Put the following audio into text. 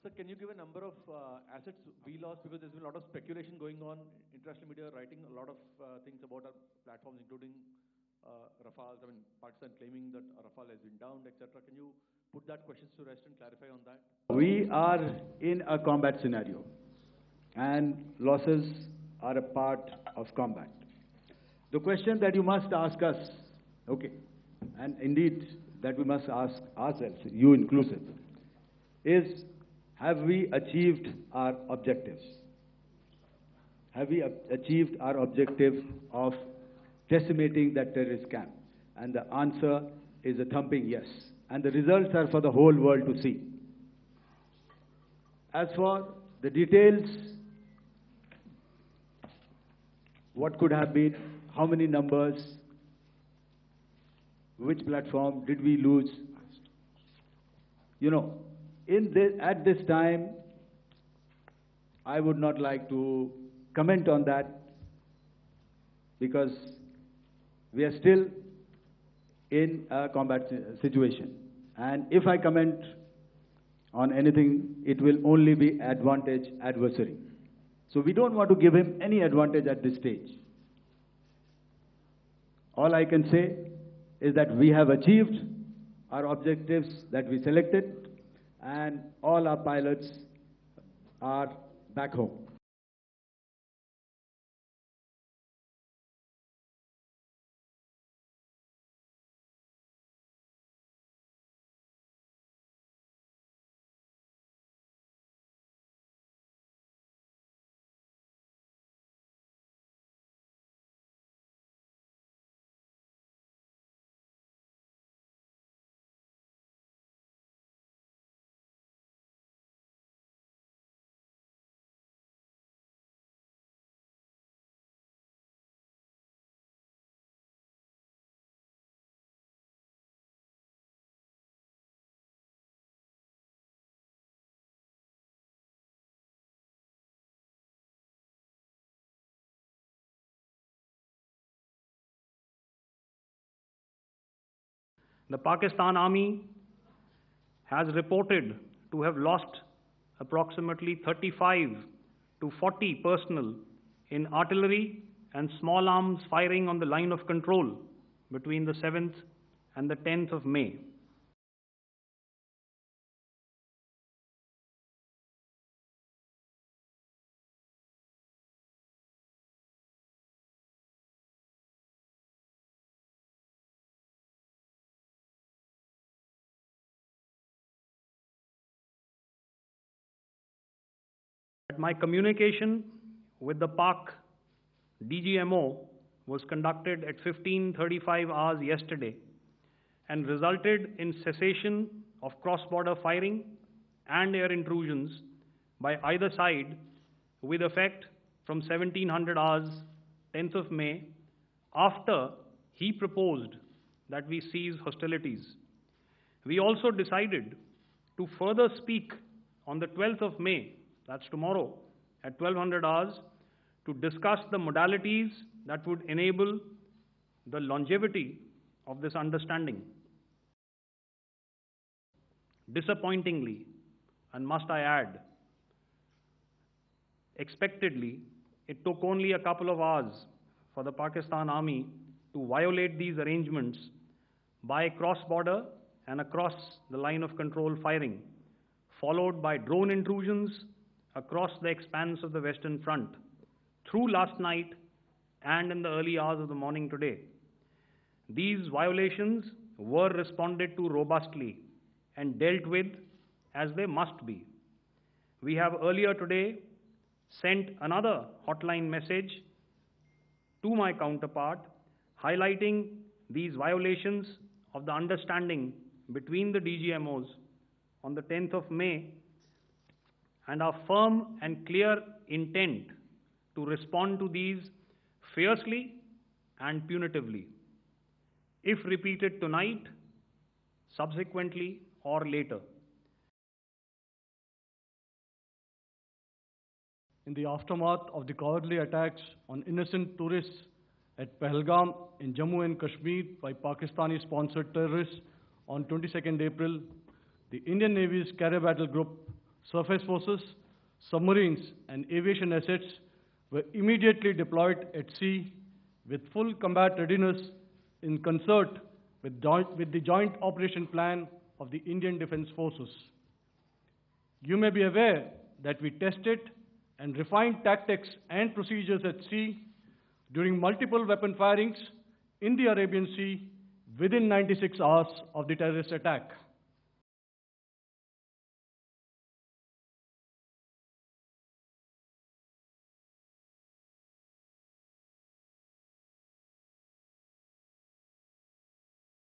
Sir, can you give a number of assets we lost? Because there's been a lot of speculation going on, international media writing a lot of things about our platforms, including Rafale. I mean, Pakistan claiming that Rafale has been downed, etc. Can you put that questions to rest and clarify on that? We are in a combat scenario, and losses are a part of combat. The question that you must ask us, okay, and indeed that we must ask ourselves, you inclusive, is have we achieved our objectives? Have we achieved our objective of decimating that terrorist camp? And the answer is a thumping yes. And the results are for the whole world to see. As for the details, what could have been, how many numbers, which platform did we lose? You know, at this time, I would not like to comment on that because we are still in a combat situation. And if I comment on anything, it will only be advantage adversary. So we don't want to give him any advantage at this stage. All I can say is that we have achieved our objectives that we selected, and all our pilots are back home. The Pakistan Army has reported to have lost approximately 35 to 40 personnel in artillery and small arms firing on the line of control between the 7th and the 10th of May. My communication with the Pak DGMO was conducted at 15:35 hours yesterday and resulted in cessation of cross-border firing and air intrusions by either side with effect from 1700 hours 10th of May, after he proposed that we cease hostilities. We also decided to further speak on the 12th of May, that's tomorrow, at 1200 hours, to discuss the modalities that would enable the longevity of this understanding. Disappointingly, and must I add, expectedly, it took only a couple of hours for the Pakistan Army to violate these arrangements by cross-border and across the line of control firing, followed by drone intrusions across the expanse of the Western Front through last night and in the early hours of the morning today. These violations were responded to robustly and dealt with as they must be. We have earlier today sent another hotline message to my counterpart highlighting these violations of the understanding between the DGMOs on the 10th of May and our firm and clear intent to respond to these fiercely and punitively, if repeated tonight, subsequently, or later. In the aftermath of the cowardly attacks on innocent tourists at Pahalgam in Jammu and Kashmir by Pakistani-sponsored terrorists on 22nd April, the Indian Navy's Carrier Battle Group surface forces, submarines, and aviation assets were immediately deployed at sea with full combat readiness in concert with the Joint Operation Plan of the Indian Defence Forces. You may be aware that we tested and refined tactics and procedures at sea during multiple weapon firings in the Arabian Sea within 96 hours of the terrorist attack.